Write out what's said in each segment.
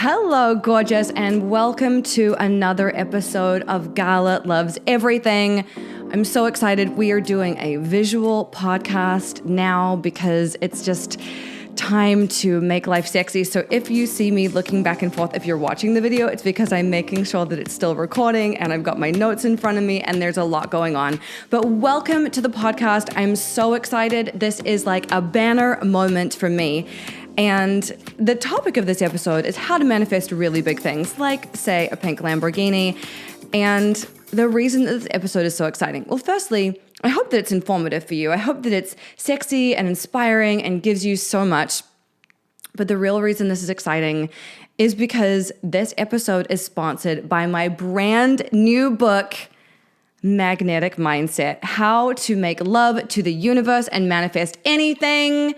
Hello, gorgeous, and welcome to another episode of Gala Loves Everything. I'm so excited. We are doing a visual podcast now because it's just time to make life sexy. So if you see me looking back and forth, if you're watching the video, it's because I'm making sure that it's still recording and I've got my notes in front of me and there's a lot going on. But welcome to the podcast. I'm so excited. This is like a banner moment for me. And the topic of this episode is how to manifest really big things, like, say, a pink Lamborghini. And the reason that this episode is so exciting, well, firstly, I hope that it's informative for you. I hope that it's sexy and inspiring and gives you so much. But the real reason this is exciting is because this episode is sponsored by my brand new book, Magnetic Mindset: How to Make Love to the Universe and Manifest Anything.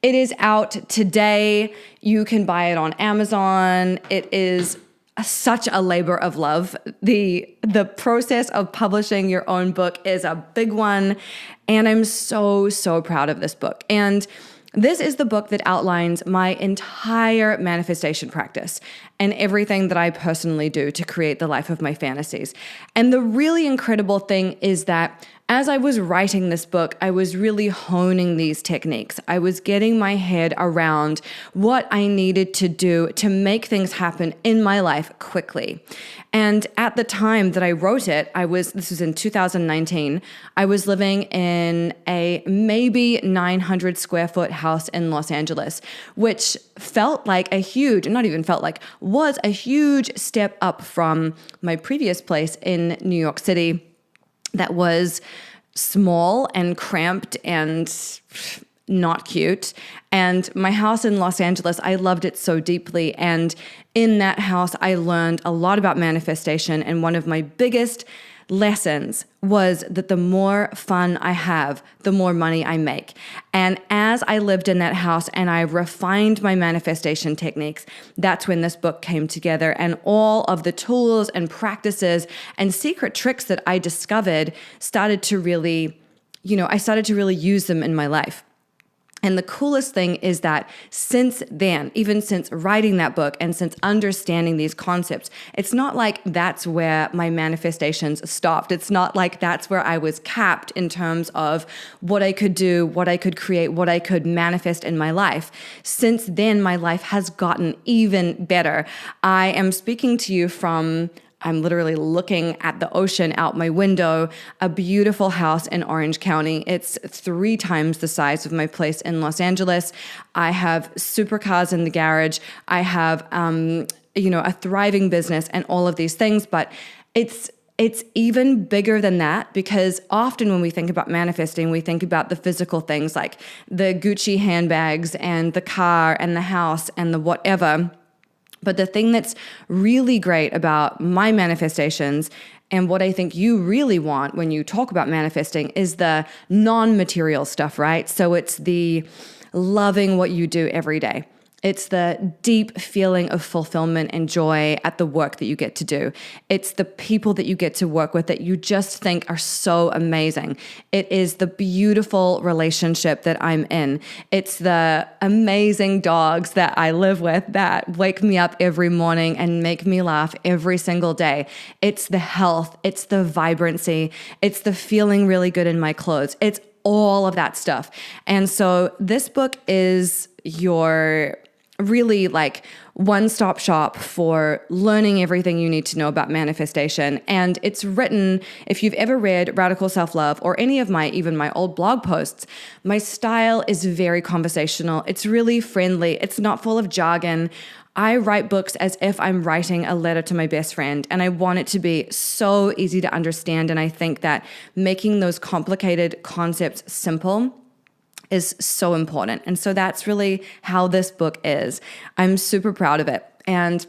It is out today. You can buy it on Amazon. It is such a labor of love. The process of publishing your own book is a big one, and I'm so proud of this book. And this is the book that outlines my entire manifestation practice and everything that I personally do to create the life of my fantasies. And the really incredible thing is that as I was writing this book, I was really honing these techniques. I was getting my head around what I needed to do to make things happen in my life quickly. And at the time that I wrote it, this was in 2019, I was living in a maybe 900 square foot house in Los Angeles, which was a huge step up from my previous place in New York City that was small and cramped and not cute. And my house in Los Angeles, I loved it so deeply. And in that house, I learned a lot about manifestation. And one of my biggest lessons was that the more fun I have, the more money I make. And as I lived in that house and I refined my manifestation techniques, that's when this book came together. And all of the tools and practices and secret tricks that I discovered started to really use them in my life. And the coolest thing is that since then, even since writing that book and since understanding these concepts, it's not like that's where my manifestations stopped. It's not like that's where I was capped in terms of what I could do, what I could create, what I could manifest in my life. Since then, my life has gotten even better. I am speaking to you I'm literally looking at the ocean out my window, a beautiful house in Orange County. It's 3 times the size of my place in Los Angeles. I have supercars in the garage. I have, a thriving business and all of these things, but it's even bigger than that, because often when we think about manifesting, we think about the physical things like the Gucci handbags and the car and the house and the whatever. But the thing that's really great about my manifestations and what I think you really want when you talk about manifesting is the non-material stuff, right? So it's the loving what you do every day. It's the deep feeling of fulfillment and joy at the work that you get to do. It's the people that you get to work with that you just think are so amazing. It is the beautiful relationship that I'm in. It's the amazing dogs that I live with that wake me up every morning and make me laugh every single day. It's the health. It's the vibrancy. It's the feeling really good in my clothes. It's all of that stuff. And so this book is your really like one-stop shop for learning everything you need to know about manifestation. And it's written, if you've ever read Radical Self-Love or any of even my old blog posts, my style is very conversational. It's really friendly. It's not full of jargon. I write books as if I'm writing a letter to my best friend, and I want it to be so easy to understand. And I think that making those complicated concepts simple is so important. And so that's really how this book is. I'm super proud of it. And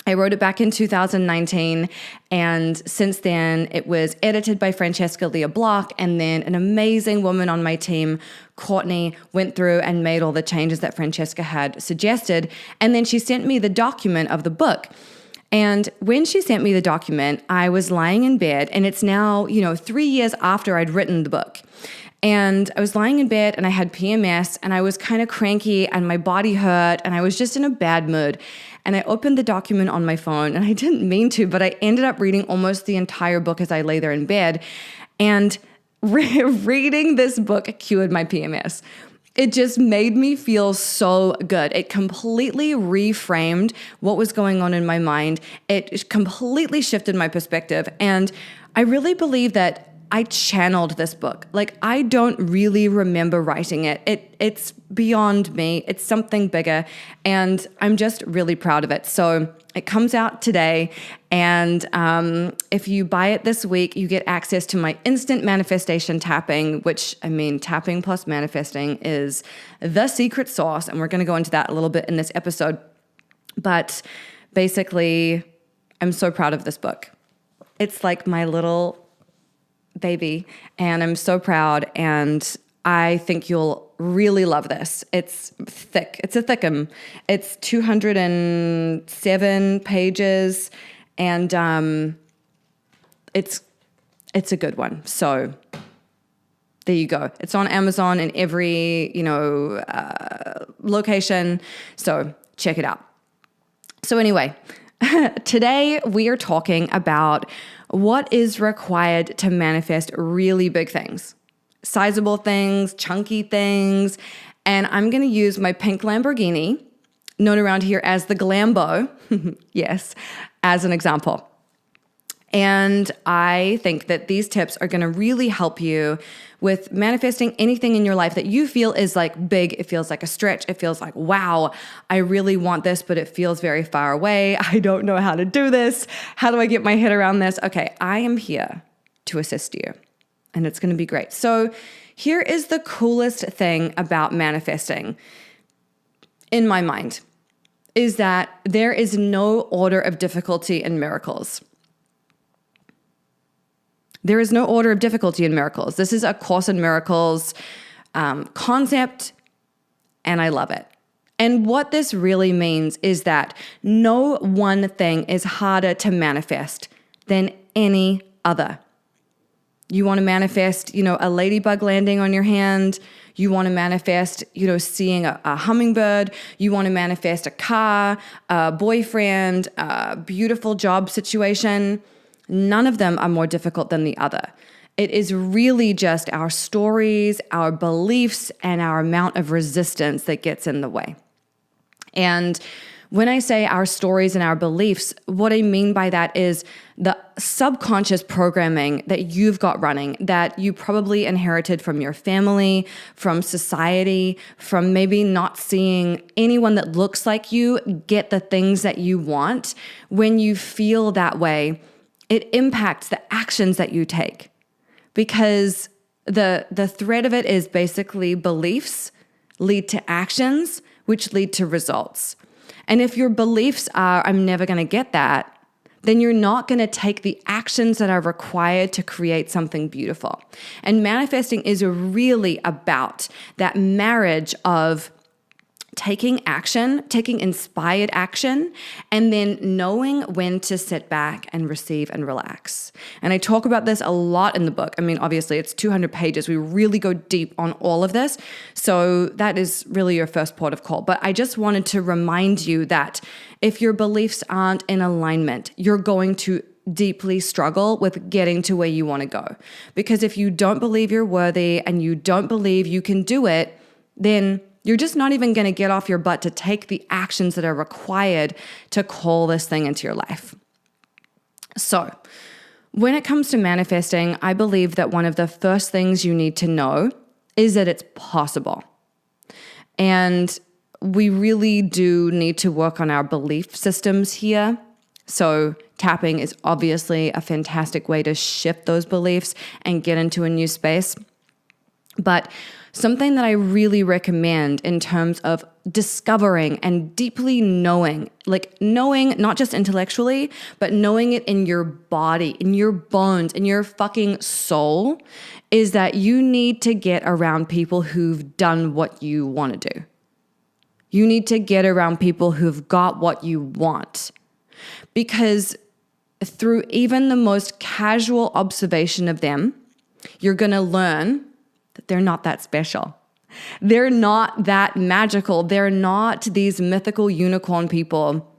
I wrote it back in 2019, and since then it was edited by Francesca Leah Block, and then an amazing woman on my team, Courtney, went through and made all the changes that Francesca had suggested, and then she sent me the document of the book. And when she sent me the document, I was lying in bed, and it's now, 3 years after I'd written the book. And I was lying in bed and I had PMS and I was kind of cranky and my body hurt and I was just in a bad mood. and I opened the document on my phone, and I didn't mean to, but I ended up reading almost the entire book as I lay there in bed. And reading this book cured my PMS. It just made me feel so good. It completely reframed what was going on in my mind. It completely shifted my perspective. And I really believe that I channeled this book. Like, I don't really remember writing it. It's beyond me. It's something bigger. And I'm just really proud of it. So it comes out today. And if you buy it this week, you get access to my instant manifestation tapping, which, I mean, tapping plus manifesting is the secret sauce. And we're going to go into that a little bit in this episode. But basically, I'm so proud of this book. It's like my little baby, and I'm so proud, and I think you'll really love this. It's thick. It's a thickum. It's 207 pages, and it's a good one. So there you go. It's on Amazon in every location. So check it out. So anyway, today we are talking about what is required to manifest really big things, sizable things, chunky things. And I'm going to use my pink Lamborghini, known around here as the GLAMBO, yes, as an example. And I think that these tips are going to really help you with manifesting anything in your life that you feel is like big. It feels like a stretch. It feels like, wow, I really want this, but it feels very far away. I don't know how to do this. How do I get my head around this? Okay, I am here to assist you, and it's going to be great. So here is the coolest thing about manifesting in my mind is that there is no order of difficulty in miracles. There is no order of difficulty in miracles. This is a Course in Miracles concept, and I love it. And what this really means is that no one thing is harder to manifest than any other. You want to manifest, a ladybug landing on your hand. You want to manifest, seeing a hummingbird. You want to manifest a car, a boyfriend, a beautiful job situation. None of them are more difficult than the other. It is really just our stories, our beliefs, and our amount of resistance that gets in the way. And when I say our stories and our beliefs, what I mean by that is the subconscious programming that you've got running, that you probably inherited from your family, from society, from maybe not seeing anyone that looks like you get the things that you want. When you feel that way, it impacts the actions that you take, because the thread of it is basically beliefs lead to actions, which lead to results. And if your beliefs are, I'm never going to get that, then you're not going to take the actions that are required to create something beautiful. And manifesting is really about that marriage of taking action, taking inspired action, and then knowing when to sit back and receive and relax. And I talk about this a lot in the book. I mean, obviously it's 200 pages. We really go deep on all of this. So that is really your first port of call. But I just wanted to remind you that if your beliefs aren't in alignment, you're going to deeply struggle with getting to where you want to go. Because if you don't believe you're worthy and you don't believe you can do it, then you're just not even going to get off your butt to take the actions that are required to call this thing into your life. So, when it comes to manifesting, I believe that one of the first things you need to know is that it's possible. And we really do need to work on our belief systems here. So, tapping is obviously a fantastic way to shift those beliefs and get into a new space. But something that I really recommend in terms of discovering and deeply knowing, like knowing not just intellectually, but knowing it in your body, in your bones, in your fucking soul, is that you need to get around people who've done what you want to do. You need to get around people who've got what you want. Because through even the most casual observation of them, you're going to learn that they're not that special. They're not that magical. They're not these mythical unicorn people.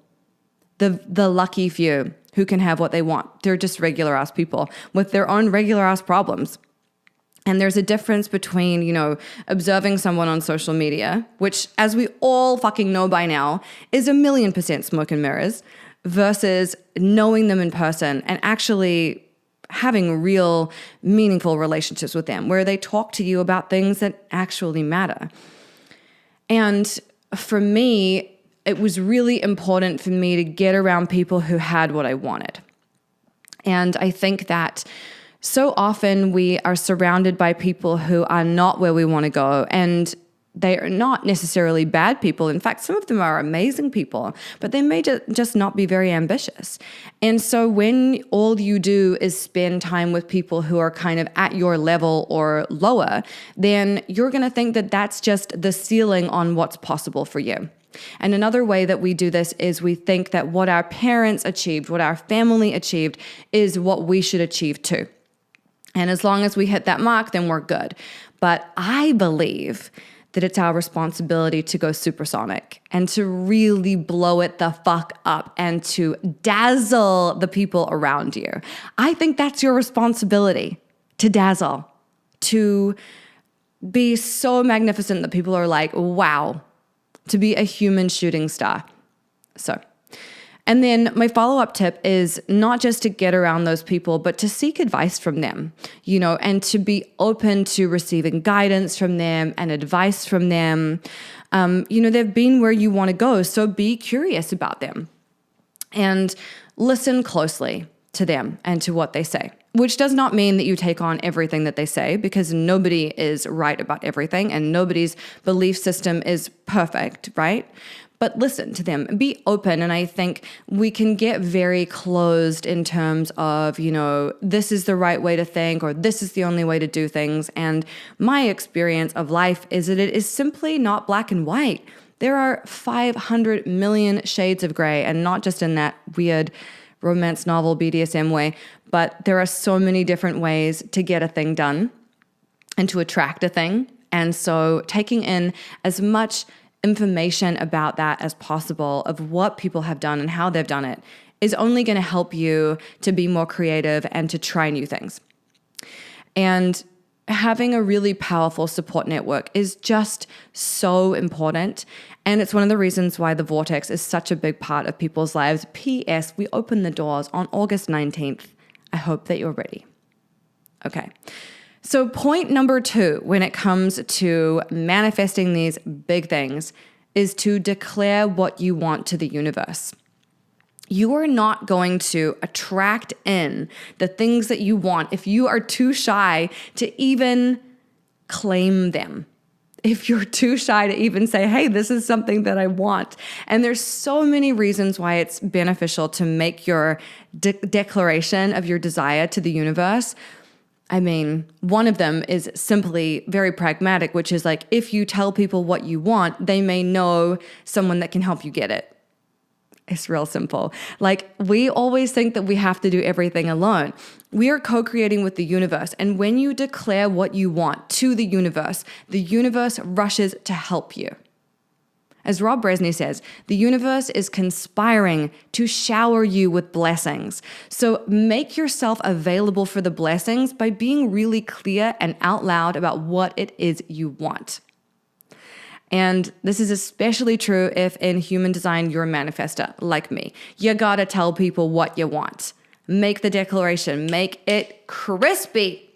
the lucky few who can have what they want. They're just regular ass people with their own regular ass problems. And there's a difference between, observing someone on social media, which, as we all fucking know by now, is 1,000,000% smoke and mirrors, versus knowing them in person and actually having real, meaningful relationships with them, where they talk to you about things that actually matter. And for me, it was really important for me to get around people who had what I wanted. And I think that so often we are surrounded by people who are not where we want to go, and they are not necessarily bad people. In fact, some of them are amazing people, but they may just not be very ambitious. And so when all you do is spend time with people who are kind of at your level or lower, then you're going to think that that's just the ceiling on what's possible for you. And another way that we do this is we think that what our parents achieved, what our family achieved, is what we should achieve too. And as long as we hit that mark, then we're good. But I believe that it's our responsibility to go supersonic and to really blow it the fuck up and to dazzle the people around you. I think that's your responsibility, to dazzle, to be so magnificent that people are like, wow, to be a human shooting star. And then my follow-up tip is not just to get around those people, but to seek advice from them, and to be open to receiving guidance from them and advice from them. They've been where you want to go, so be curious about them and listen closely to them and to what they say, which does not mean that you take on everything that they say, because nobody is right about everything and nobody's belief system is perfect, right? But listen to them, be open. And I think we can get very closed in terms of, this is the right way to think, or this is the only way to do things. And my experience of life is that it is simply not black and white. There are 500 million shades of gray, and not just in that weird romance novel BDSM way, but there are so many different ways to get a thing done and to attract a thing. And so taking in as much information about that as possible, of what people have done and how they've done it, is only going to help you to be more creative and to try new things. And having a really powerful support network is just so important. And it's one of the reasons why the Vortex is such a big part of people's lives. P.S. We open the doors on August 19th. I hope that you're ready. Okay. So point number 2, when it comes to manifesting these big things, is to declare what you want to the universe. You are not going to attract in the things that you want if you are too shy to even claim them. If you're too shy to even say, hey, this is something that I want. And there's so many reasons why it's beneficial to make your declaration of your desire to the universe. I mean, one of them is simply very pragmatic, which is like, if you tell people what you want, they may know someone that can help you get it. It's real simple. Like, we always think that we have to do everything alone. We are co-creating with the universe. And when you declare what you want to the universe rushes to help you. As Rob Bresney says, the universe is conspiring to shower you with blessings. So make yourself available for the blessings by being really clear and out loud about what it is you want. And this is especially true if in human design you're a manifestor like me. You gotta tell people what you want. Make the declaration, make it crispy.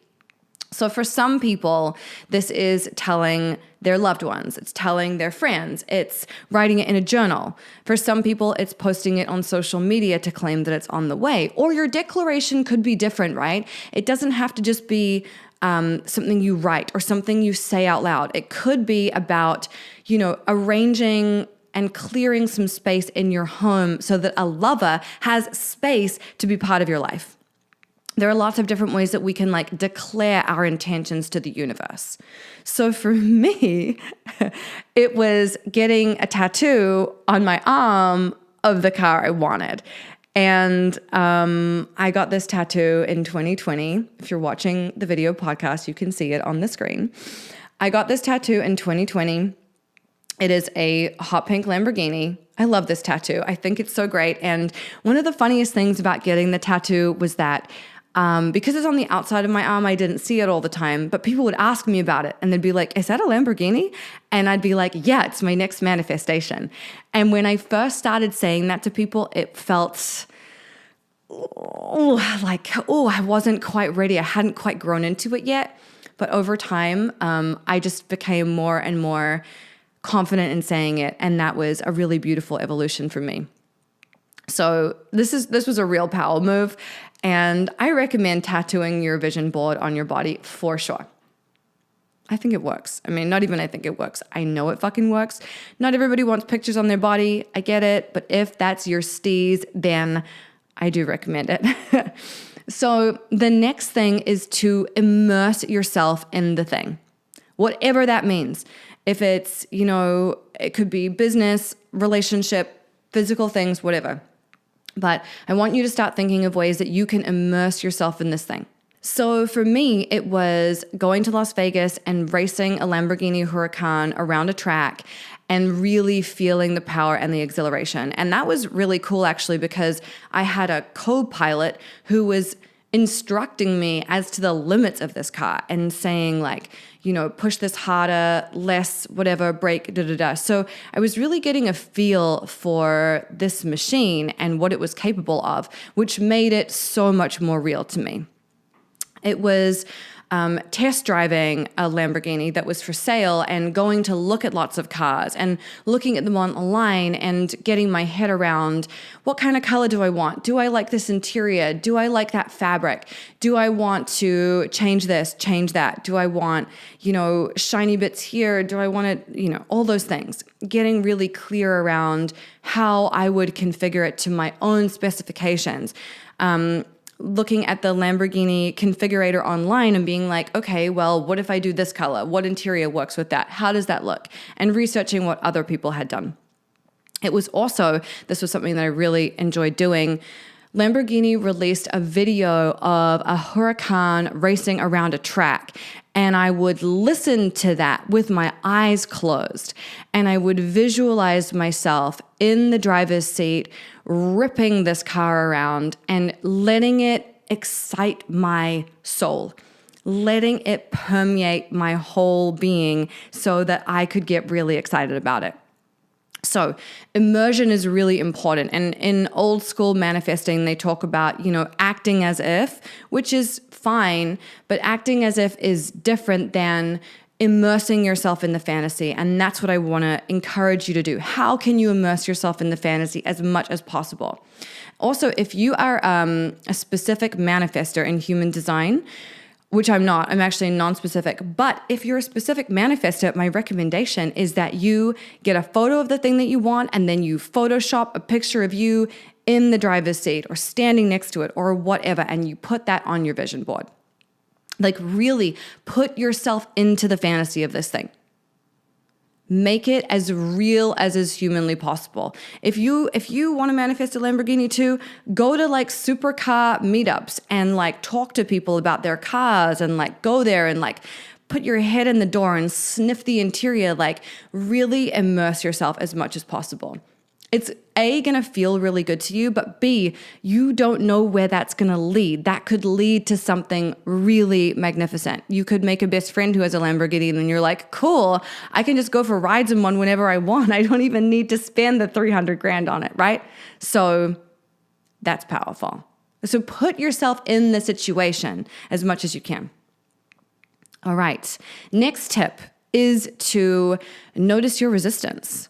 So for some people, this is telling their loved ones, it's telling their friends, it's writing it in a journal. For some people, it's posting it on social media to claim that it's on the way. Or your declaration could be different, right? It doesn't have to just be something you write or something you say out loud. It could be about, arranging and clearing some space in your home so that a lover has space to be part of your life. There are lots of different ways that we can declare our intentions to the universe. So for me, it was getting a tattoo on my arm of the car I wanted. And I got this tattoo in 2020. If you're watching the video podcast, you can see it on the screen. I got this tattoo in 2020. It is a hot pink Lamborghini. I love this tattoo. I think it's so great. And one of the funniest things about getting the tattoo was that because it's on the outside of my arm, I didn't see it all the time, but people would ask me about it and they'd be like, is that a Lamborghini? And I'd be like, yeah, it's my next manifestation. And when I first started saying that to people, it felt I wasn't quite ready. I hadn't quite grown into it yet. But over time, I just became more and more confident in saying it. And that was a really beautiful evolution for me. So this was a real power move. And I recommend tattooing your vision board on your body for sure. I think it works. I mean, not even I think it works. I know it fucking works. Not everybody wants pictures on their body. I get it. But if that's your steez, then I do recommend it. So the next thing is to immerse yourself in the thing, whatever that means. If it's, it could be business, relationship, physical things, whatever. But I want you to start thinking of ways that you can immerse yourself in this thing. So for me, it was going to Las Vegas and racing a Lamborghini Huracan around a track and really feeling the power and the exhilaration. And that was really cool, actually, because I had a co-pilot who was instructing me as to the limits of this car and saying push this harder, less, whatever, brake, da-da-da. So I was really getting a feel for this machine and what it was capable of, which made it so much more real to me. It was test driving a Lamborghini that was for sale and going to look at lots of cars and looking at them online and getting my head around what kind of color do I want? Do I like this interior? Do I like that fabric? Do I want to change this, change that? Do I want, shiny bits here? Do I want to, all those things. Getting really clear around how I would configure it to my own specifications. Looking at the Lamborghini configurator online and being like, okay, well, what if I do this color? What interior works with that? How does that look? And researching what other people had done. It was also, this was something that I really enjoyed doing. Lamborghini released a video of a Huracan racing around a track. And I would listen to that with my eyes closed. And I would visualize myself in the driver's seat, ripping this car around and letting it excite my soul, letting it permeate my whole being so that I could get really excited about it. So immersion is really important. And in old school manifesting, they talk about, acting as if, which is fine, but acting as if is different than immersing yourself in the fantasy. And that's what I want to encourage you to do. How can you immerse yourself in the fantasy as much as possible? Also, if you are a specific manifester in human design, which I'm not, I'm actually non-specific. But if you're a specific manifester, my recommendation is that you get a photo of the thing that you want and then you Photoshop a picture of you in the driver's seat or standing next to it or whatever, and you put that on your vision board. Really put yourself into the fantasy of this thing. Make it as real as is humanly possible. If you want to manifest a Lamborghini too, go to supercar meetups and talk to people about their cars and go there and put your head in the door and sniff the interior. Really immerse yourself as much as possible. It's A, going to feel really good to you, but B, you don't know where that's going to lead. That could lead to something really magnificent. You could make a best friend who has a Lamborghini and then you're like, cool, I can just go for rides in one whenever I want. I don't even need to spend the $300,000 on it, right? So that's powerful. So put yourself in the situation as much as you can. All right. Next tip is to notice your resistance.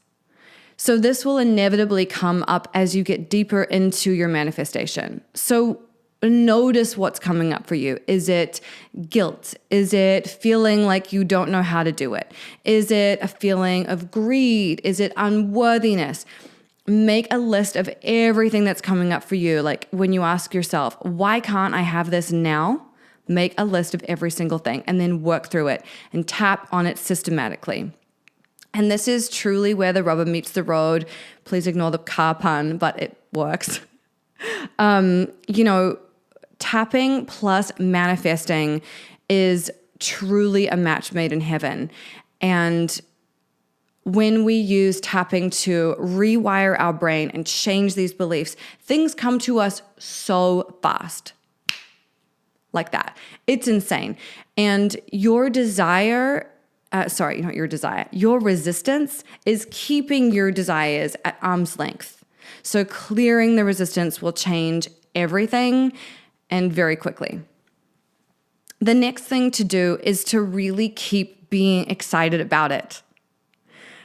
So this will inevitably come up as you get deeper into your manifestation. So notice what's coming up for you. Is it guilt? Is it feeling like you don't know how to do it? Is it a feeling of greed? Is it unworthiness? Make a list of everything that's coming up for you. When you ask yourself, why can't I have this now? Make a list of every single thing and then work through it and tap on it systematically. And this is truly where the rubber meets the road. Please ignore the car pun, but it works. Tapping plus manifesting is truly a match made in heaven. And when we use tapping to rewire our brain and change these beliefs, things come to us so fast. Like that. It's insane. And your desire, your resistance is keeping your desires at arm's length. So clearing the resistance will change everything and very quickly. The next thing to do is to really keep being excited about it.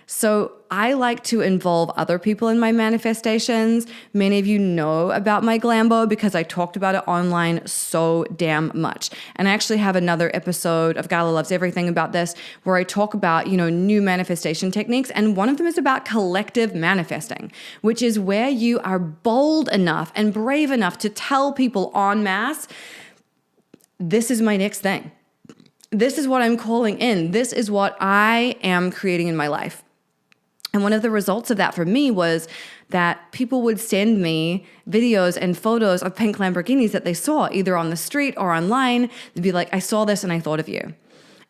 So I like to involve other people in my manifestations. Many of you know about my GLAMBO because I talked about it online so damn much. And I actually have another episode of Gala Loves Everything about this where I talk about, new manifestation techniques. And one of them is about collective manifesting, which is where you are bold enough and brave enough to tell people en masse, this is my next thing. This is what I'm calling in. This is what I am creating in my life. And one of the results of that for me was that people would send me videos and photos of pink Lamborghinis that they saw either on the street or online. They'd be like, I saw this and I thought of you.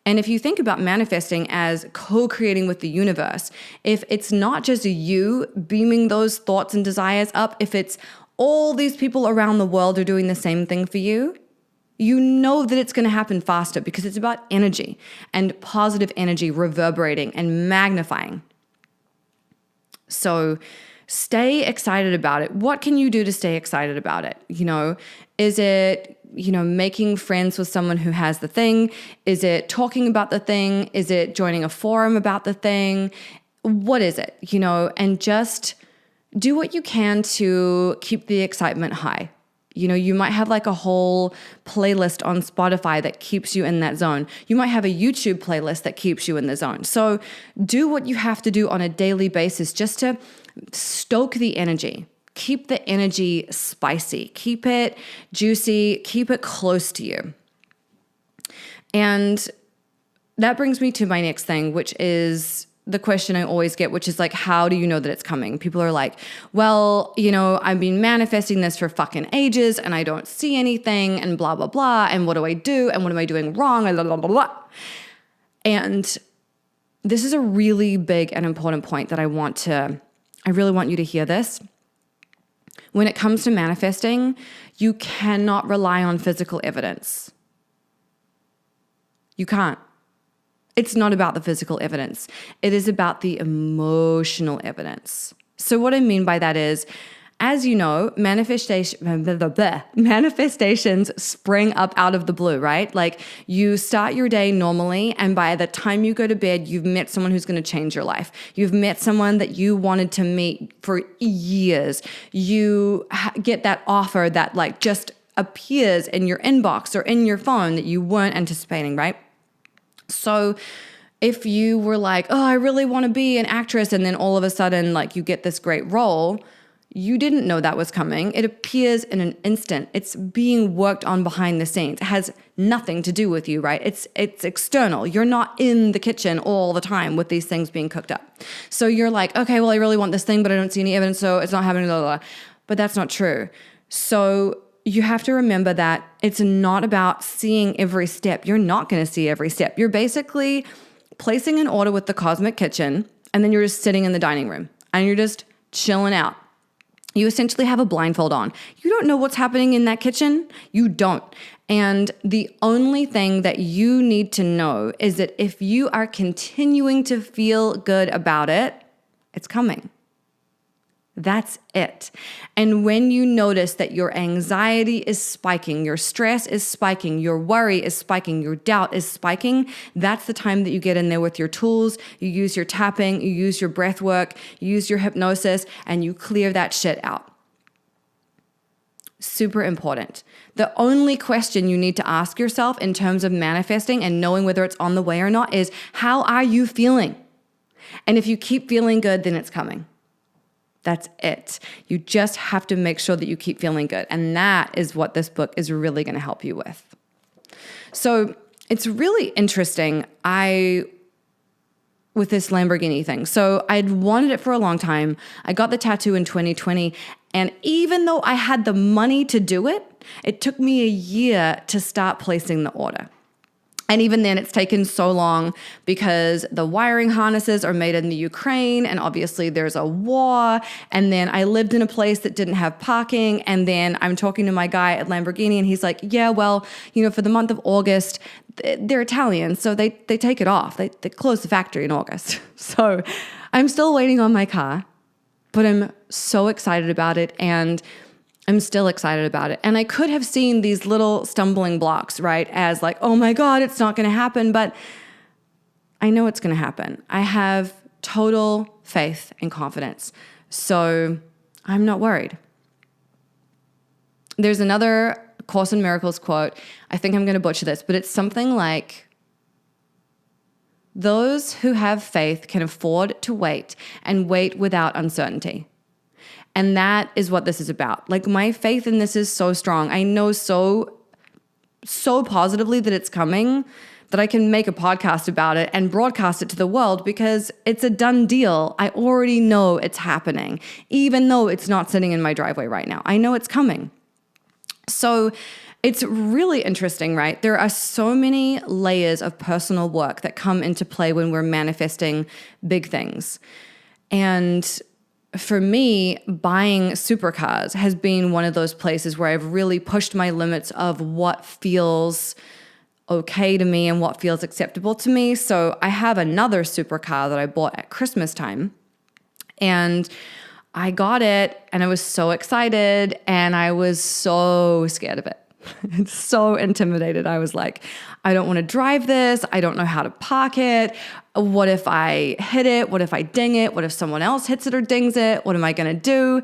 And if you think about manifesting as co-creating with the universe, if it's not just you beaming those thoughts and desires up, if it's all these people around the world are doing the same thing for you, you know that it's going to happen faster because it's about energy and positive energy reverberating and magnifying. So stay excited about it. What can you do to stay excited about it? Is it, making friends with someone who has the thing? Is it talking about the thing? Is it joining a forum about the thing? What is it? And just do what you can to keep the excitement high. You might have like a whole playlist on Spotify that keeps you in that zone. You might have a YouTube playlist that keeps you in the zone. So do what you have to do on a daily basis just to stoke the energy. Keep the energy spicy. Keep it juicy. Keep it close to you. And that brings me to my next thing, which is the question I always get, which is like, how do you know that it's coming? People are like, well, I've been manifesting this for fucking ages and I don't see anything and blah, blah, blah. And what do I do? And what am I doing wrong? And blah, blah, blah, blah. And this is a really big and important point that I really want you to hear this. When it comes to manifesting, you cannot rely on physical evidence. You can't. It's not about the physical evidence. It is about the emotional evidence. So what I mean by that is, as you know, manifestations spring up out of the blue, right? Like you start your day normally, and by the time you go to bed, you've met someone who's going to change your life. You've met someone that you wanted to meet for years. You get that offer that like just appears in your inbox or in your phone that you weren't anticipating, right? So if you were like, oh, I really want to be an actress, and then all of a sudden, like you get this great role, you didn't know that was coming. It appears in an instant. It's being worked on behind the scenes. It has nothing to do with you, right? It's external. You're not in the kitchen all the time with these things being cooked up. So you're like, okay, well, I really want this thing, but I don't see any evidence, so it's not happening, blah, blah, blah. But that's not true. So you have to remember that it's not about seeing every step. You're not going to see every step. You're basically placing an order with the cosmic kitchen, and then you're just sitting in the dining room, and you're just chilling out. You essentially have a blindfold on. You don't know what's happening in that kitchen. You don't. And the only thing that you need to know is that if you are continuing to feel good about it, it's coming. That's it. And when you notice that your anxiety is spiking, your stress is spiking, your worry is spiking, your doubt is spiking, that's the time that you get in there with your tools, you use your tapping, you use your breath work, you use your hypnosis, and you clear that shit out. Super important. The only question you need to ask yourself in terms of manifesting and knowing whether it's on the way or not is, how are you feeling? And if you keep feeling good, then it's coming. That's it. You just have to make sure that you keep feeling good. And that is what this book is really going to help you with. So it's really interesting with this Lamborghini thing. So I'd wanted it for a long time. I got the tattoo in 2020. And even though I had the money to do it, it took me a year to start placing the order. And even then, it's taken so long because the wiring harnesses are made in the Ukraine, and obviously there's a war. And then I lived in a place that didn't have parking. And then I'm talking to my guy at Lamborghini, and he's like, yeah, well, for the month of August, they're Italian, so they take it off. They close the factory in August. So I'm still waiting on my car, but I'm so excited about it. And I'm still excited about it. And I could have seen these little stumbling blocks, right, as like, oh my God, it's not going to happen. But I know it's going to happen. I have total faith and confidence. So I'm not worried. There's another Course in Miracles quote. I think I'm going to butcher this, but it's something like, those who have faith can afford to wait and wait without uncertainty. And that is what this is about. Like, my faith in this is so strong. I know so positively that it's coming that I can make a podcast about it and broadcast it to the world because it's a done deal. I already know it's happening, even though it's not sitting in my driveway right now. I know it's coming. So it's really interesting, right? There are so many layers of personal work that come into play when we're manifesting big things. And for me, buying supercars has been one of those places where I've really pushed my limits of what feels okay to me and what feels acceptable to me. So I have another supercar that I bought at Christmas time, and I got it and I was so excited and I was so scared of it. So intimidated. I was like, I don't want to drive this. I don't know how to park it. What if I hit it? What if I ding it? What if someone else hits it or dings it? What am I going to do?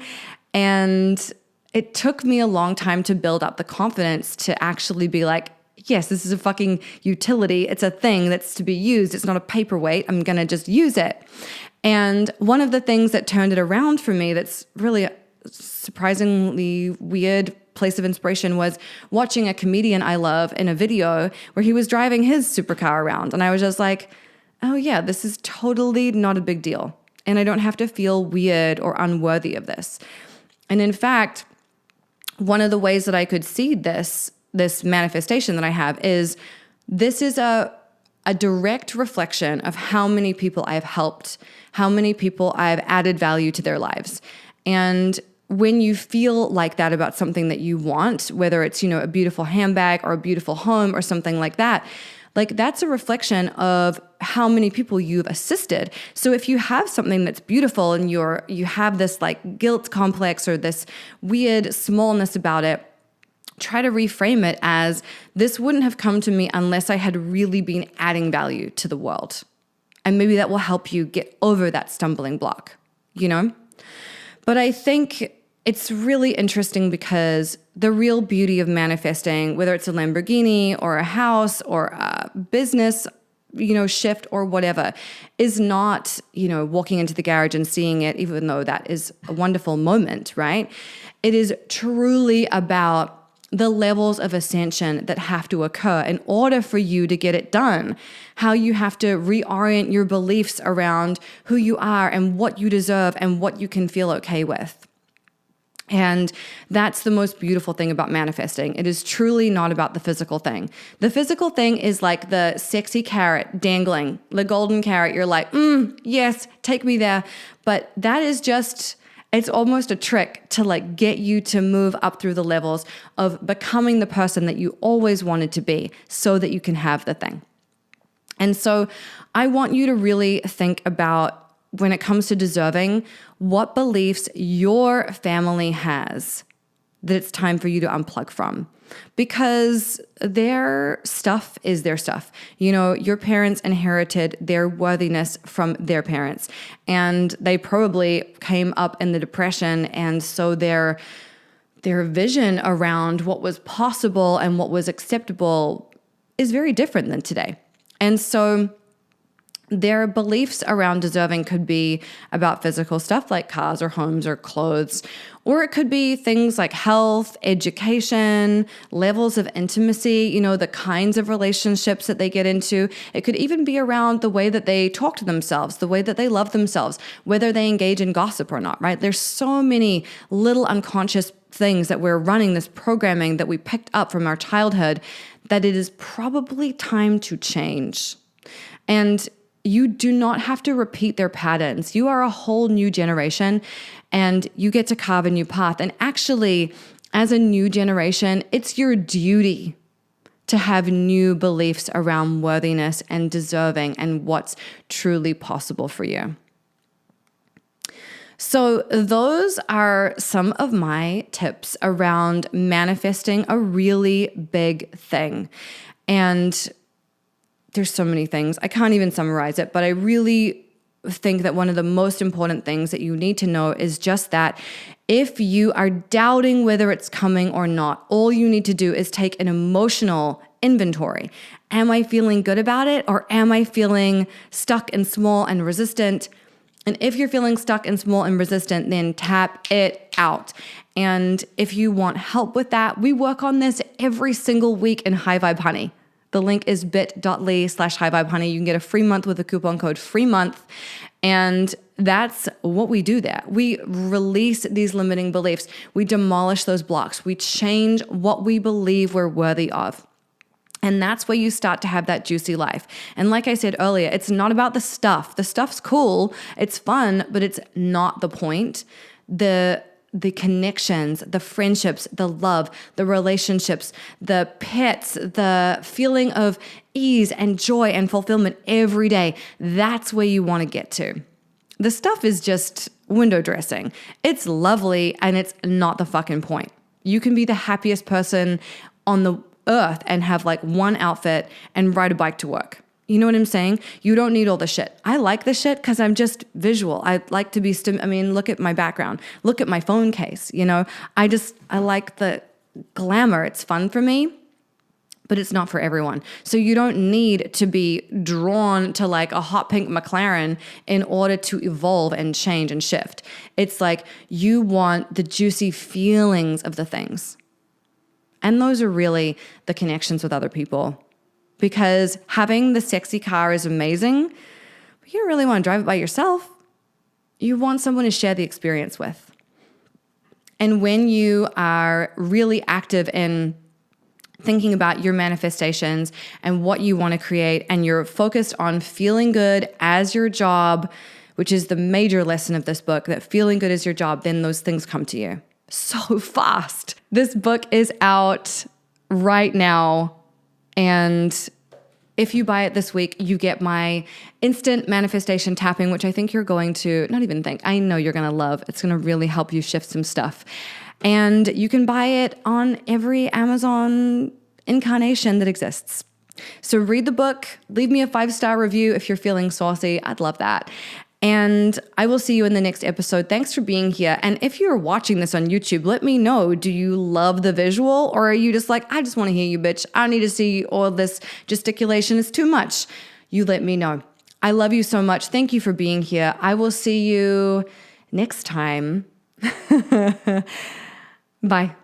And it took me a long time to build up the confidence to actually be like, yes, this is a fucking utility. It's a thing that's to be used. It's not a paperweight. I'm going to just use it. And one of the things that turned it around for me that's really a surprisingly weird place of inspiration was watching a comedian I love in a video where he was driving his supercar around. And I was just like, oh yeah, this is totally not a big deal. And I don't have to feel weird or unworthy of this. And in fact, one of the ways that I could see this manifestation that I have is this is a direct reflection of how many people I've helped, how many people I've added value to their lives. And when you feel like that about something that you want, whether it's, a beautiful handbag or a beautiful home or something like that's a reflection of how many people you've assisted. So if you have something that's beautiful and you have this like guilt complex or this weird smallness about it, try to reframe it as, this wouldn't have come to me unless I had really been adding value to the world. And maybe that will help you get over that stumbling block, But I think it's really interesting because the real beauty of manifesting, whether it's a Lamborghini or a house or a business, shift or whatever, is not, walking into the garage and seeing it, even though that is a wonderful moment, right? It is truly about the levels of ascension that have to occur in order for you to get it done, how you have to reorient your beliefs around who you are and what you deserve and what you can feel okay with. And that's the most beautiful thing about manifesting. It is truly not about the physical thing. The physical thing is like the sexy carrot dangling, the golden carrot. You're like, yes, take me there. But that is just, it's almost a trick to like get you to move up through the levels of becoming the person that you always wanted to be so that you can have the thing. And so I want you to really think about, when it comes to deserving, what beliefs your family has that it's time for you to unplug from. Because their stuff is their stuff. Your parents inherited their worthiness from their parents. And they probably came up in the Depression. And so their vision around what was possible and what was acceptable is very different than today. And so their beliefs around deserving could be about physical stuff like cars or homes or clothes, or it could be things like health, education, levels of intimacy, the kinds of relationships that they get into. It could even be around the way that they talk to themselves, the way that they love themselves, whether they engage in gossip or not, right? There's so many little unconscious things that we're running, this programming that we picked up from our childhood that it is probably time to change. And you do not have to repeat their patterns. You are a whole new generation and you get to carve a new path. And actually, as a new generation, it's your duty to have new beliefs around worthiness and deserving and what's truly possible for you. So those are some of my tips around manifesting a really big thing. And there's so many things. I can't even summarize it, but I really think that one of the most important things that you need to know is just that if you are doubting whether it's coming or not, all you need to do is take an emotional inventory. Am I feeling good about it, or am I feeling stuck and small and resistant? And if you're feeling stuck and small and resistant, then tap it out. And if you want help with that, we work on this every single week in High Vibe Honey. The link is bit.ly/highvibehoney. You can get a free month with the coupon code FREEMONTH. And that's what we do there. We release these limiting beliefs. We demolish those blocks. We change what we believe we're worthy of. And that's where you start to have that juicy life. And like I said earlier, it's not about the stuff. The stuff's cool. It's fun, but it's not the point. The connections, the friendships, the love, the relationships, the pets, the feeling of ease and joy and fulfillment every day. That's where you want to get to. The stuff is just window dressing. It's lovely and it's not the fucking point. You can be the happiest person on the earth and have like one outfit and ride a bike to work. You know what I'm saying? You don't need all the shit. I like the shit because I'm just visual. I like to be, look at my background. Look at my phone case, I like the glamour. It's fun for me, but it's not for everyone. So you don't need to be drawn to like a hot pink McLaren in order to evolve and change and shift. It's like you want the juicy feelings of the things. And those are really the connections with other people. Because having the sexy car is amazing, but you don't really want to drive it by yourself. You want someone to share the experience with. And when you are really active in thinking about your manifestations and what you want to create, and you're focused on feeling good as your job, which is the major lesson of this book, that feeling good is your job, then those things come to you so fast. This book is out right now. And if you buy it this week, you get my instant manifestation tapping, which I think you're going to, not even think, I know you're going to love. It's going to really help you shift some stuff. And you can buy it on every Amazon incarnation that exists. So read the book, leave me a 5-star review if you're feeling saucy. I'd love that. And I will see you in the next episode. Thanks for being here. And if you're watching this on YouTube, let me know, do you love the visual, or are you just like, I just want to hear you, bitch. I need to see all this gesticulation. It's too much. You let me know. I love you so much. Thank you for being here. I will see you next time. Bye.